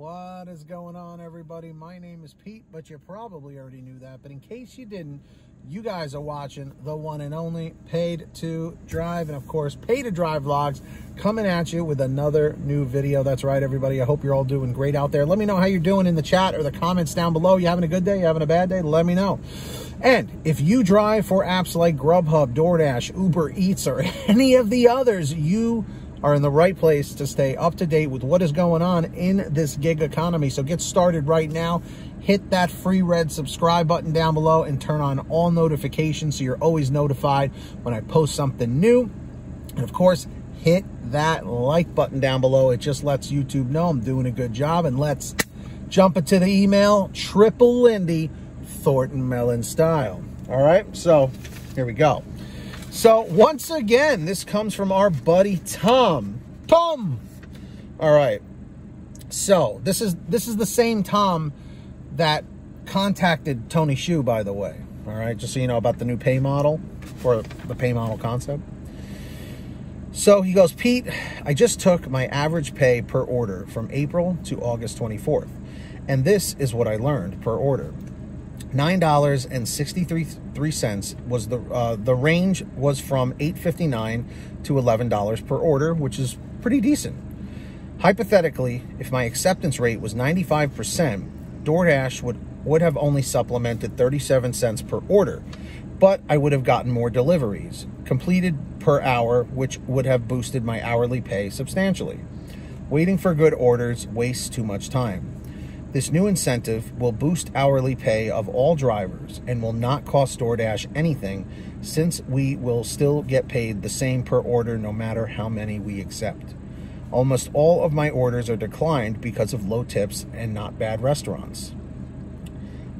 What is going on, everybody? My name is Pete, but you probably already knew that. But in case you didn't, you guys are watching the one and only Paid to Drive, and of course, Paid to Drive vlogs coming at you with another new video. That's right, everybody. I hope you're all doing great out there. Let me know how you're doing in the chat or the comments down below. You having a good day? You having a bad day? Let me know. And if you drive for apps like Grubhub, DoorDash, Uber Eats, or any of the others, you are in the right place to stay up to date with what is going on in this gig economy. So get started right now. Hit that free red subscribe button down below and turn on all notifications so you're always notified when I post something new. And of course, hit that like button down below. It just lets YouTube know I'm doing a good job. And let's jump into the email, Triple Lindy, Thornton Mellon style. All right, so here we go. So once again, this comes from our buddy Tom. Tom! All right. So this is the same Tom that contacted Tony Shu, by the way. All right, just so you know about the new pay model, for the pay model concept. So he goes, Pete, I just took my average pay per order from April to August 24th. And this is what I learned per order. $9.63 was the range was from $8.59 to $11 per order, which is pretty decent. Hypothetically, if my acceptance rate was 95%, DoorDash would have only supplemented 37 cents per order, but I would have gotten more deliveries completed per hour, which would have boosted my hourly pay substantially. Waiting for good orders wastes too much time. This new incentive will boost hourly pay of all drivers and will not cost DoorDash anything, since we will still get paid the same per order no matter how many we accept. Almost all of my orders are declined because of low tips and not bad restaurants.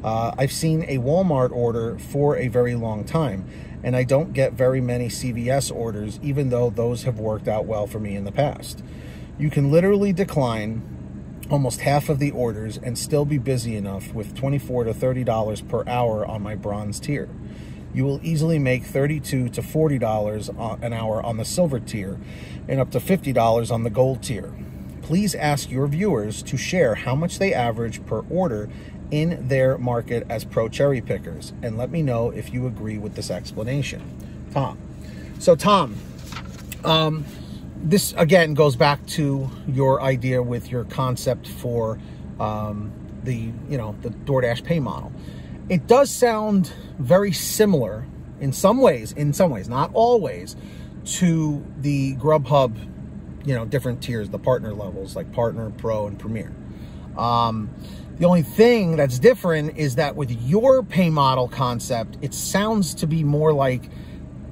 I've seen a Walmart order for a very long time, and I don't get very many CVS orders, even though those have worked out well for me in the past. You can literally decline almost half of the orders and still be busy enough with $24 to $30 per hour on my bronze tier. You will easily make $32 to $40 an hour on the silver tier and up to $50 on the gold tier. Please ask your viewers to share how much they average per order in their market as pro cherry pickers, and let me know if you agree with this explanation. Tom. So Tom, this again goes back to your idea with your concept for the DoorDash pay model. It does sound very similar in some ways, not always, to the Grubhub, different tiers, the partner levels like Partner, Pro, and Premier. The only thing that's different is that with your pay model concept, it sounds to be more like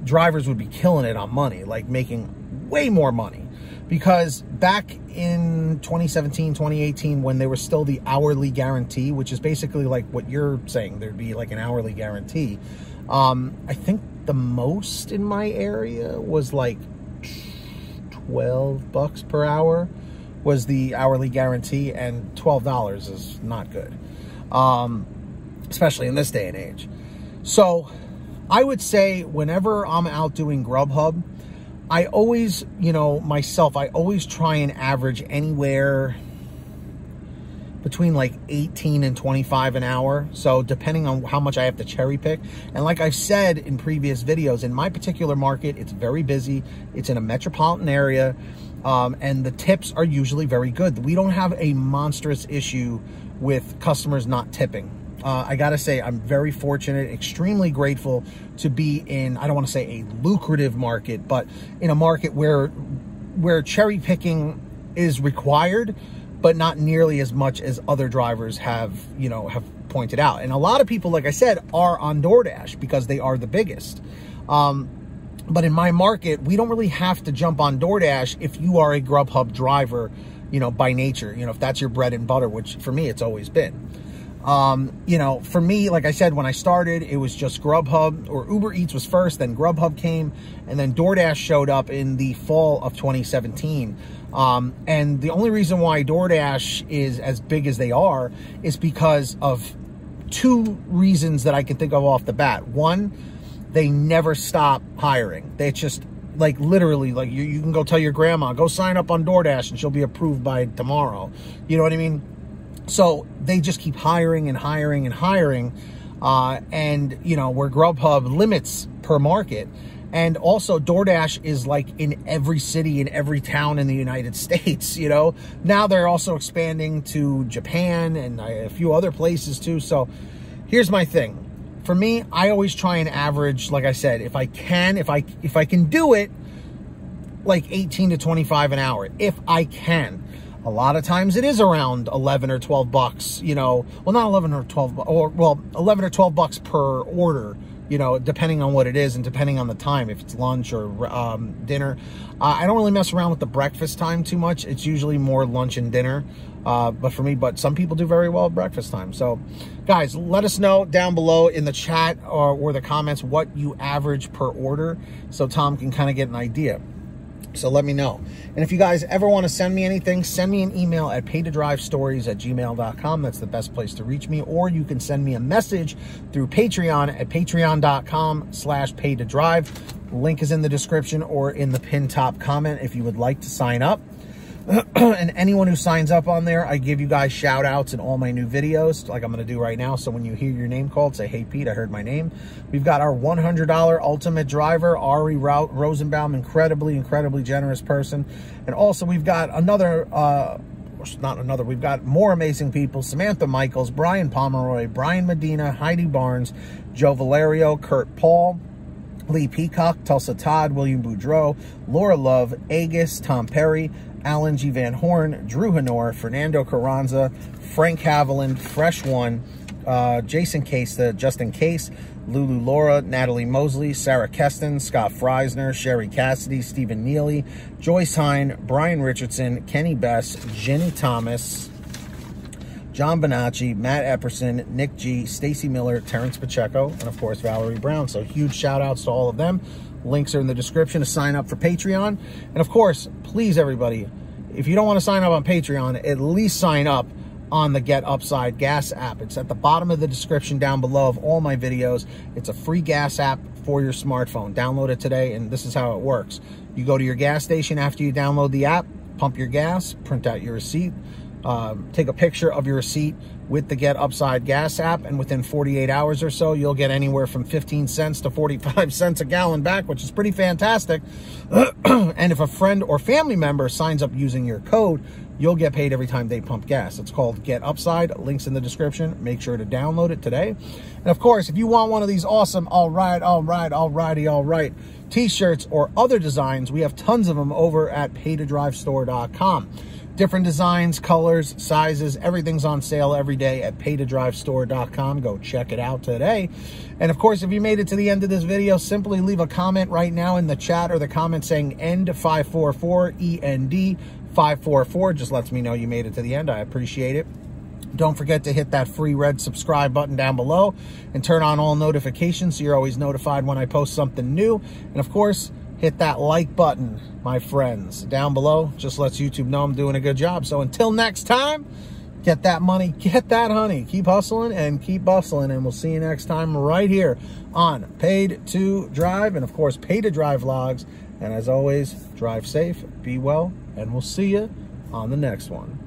drivers would be killing it on money, like making way more money, because back in 2017, 2018, when there was still the hourly guarantee, which is basically like what you're saying, there'd be like an hourly guarantee. I think the most in my area was like $12 per hour was the hourly guarantee, and $12 is not good, especially in this day and age. So I would say whenever I'm out doing Grubhub, I always, I always try and average anywhere between like 18 and 25 an hour. So depending on how much I have to cherry pick. And like I've said in previous videos, in my particular market, it's very busy. It's in a metropolitan area. And the tips are usually very good. We don't have a monstrous issue with customers not tipping. I gotta say, I'm very fortunate, extremely grateful to be in, I don't want to say a lucrative market, but in a market where cherry picking is required, but not nearly as much as other drivers have pointed out. And a lot of people, like I said, are on DoorDash because they are the biggest. But in my market, we don't really have to jump on DoorDash if you are a Grubhub driver, by nature, if that's your bread and butter, which for me, it's always been. For me, like I said, when I started, it was just Grubhub, or Uber Eats was first, then Grubhub came, and then DoorDash showed up in the fall of 2017. And the only reason why DoorDash is as big as they are is because of two reasons that I can think of off the bat. One, they never stop hiring. They just, like, literally, like, you can go tell your grandma, go sign up on DoorDash and she'll be approved by tomorrow. You know what I mean? So they just keep hiring and hiring and hiring. And, you know, where Grubhub limits per market. And also DoorDash is like in every city, in every town in the United States, you know. Now they're also expanding to Japan and a few other places too. So here's my thing. For me, I always try and average, like I said, if I can do it, like 18 to 25 an hour, if I can. A lot of times it is around 11 or 12 bucks, you know, well, not 11 or 12, or well, 11 or 12 bucks per order, you know, depending on what it is and depending on the time, if it's lunch or dinner. I don't really mess around with the breakfast time too much. It's usually more lunch and dinner, but for me, but some people do very well at breakfast time. So guys, let us know down below in the chat or the comments what you average per order so Tom can kind of get an idea. So let me know. And if you guys ever want to send me anything, send me an email at paytodrivestories@gmail.com. That's the best place to reach me. Or you can send me a message through Patreon at patreon.com/paytodrive. Link is in the description or in the pinned top comment if you would like to sign up. And anyone who signs up on there, I give you guys shout outs in all my new videos like I'm going to do right now. So when you hear your name called, say, hey, Pete, I heard my name. We've got our $100 ultimate driver, Ari Rosenbaum, incredibly generous person. And also we've got we've got more amazing people: Samantha Mikles, Brian Pomeroy, Brian Medina, Heidi Barnes, Joe Valerio, Kurt Paul, Lee Peacock, Tulsa Todd, William Boudreau, Laura Love, Agus, Tom Perry, Alan G. Van Horn, Drew Hanor, Fernando Carranza, Frank Haviland, Fresh One, Jason Case, Justin Case, Lulu Laura, Natalie Mosley, Sarah Keston, Scott Freisner, Sherry Cassidy, Stephen Neely, Joyce Hine, Brian Richardson, Kenny Bess, Jenny Thomas, John Bonacci, Matt Epperson, Nick G, Stacy Miller, Terrence Pacheco, and of course Valerie Brown. So huge shout outs to all of them. Links are in the description to sign up for Patreon. And of course, please everybody, if you don't want to sign up on Patreon, at least sign up on the Get Upside Gas app. It's at the bottom of the description down below of all my videos. It's a free gas app for your smartphone. Download it today, and this is how it works. You go to your gas station after you download the app, pump your gas, print out your receipt, take a picture of your receipt with the Get Upside Gas app, and within 48 hours or so, you'll get anywhere from 15 cents to 45 cents a gallon back, which is pretty fantastic. And if a friend or family member signs up using your code, you'll get paid every time they pump gas. It's called Get Upside. Links in the description. Make sure to download it today. And of course, if you want one of these awesome alrighty t-shirts or other designs, we have tons of them over at paytodrivestore.com. Different designs, colors, sizes, everything's on sale every day at paytodrivestore.com. Go check it out today. And of course, if you made it to the end of this video, simply leave a comment right now in the chat or the comment saying END544, END544. Just lets me know you made it to the end. I appreciate it. Don't forget to hit that free red subscribe button down below and turn on all notifications so you're always notified when I post something new. And of course, hit that like button, my friends, down below. Just lets YouTube know I'm doing a good job. So until next time, get that money, get that honey. Keep hustling and keep bustling. And we'll see you next time right here on Paid to Drive. And of course, Pay to Drive vlogs. And as always, drive safe, be well, and we'll see you on the next one.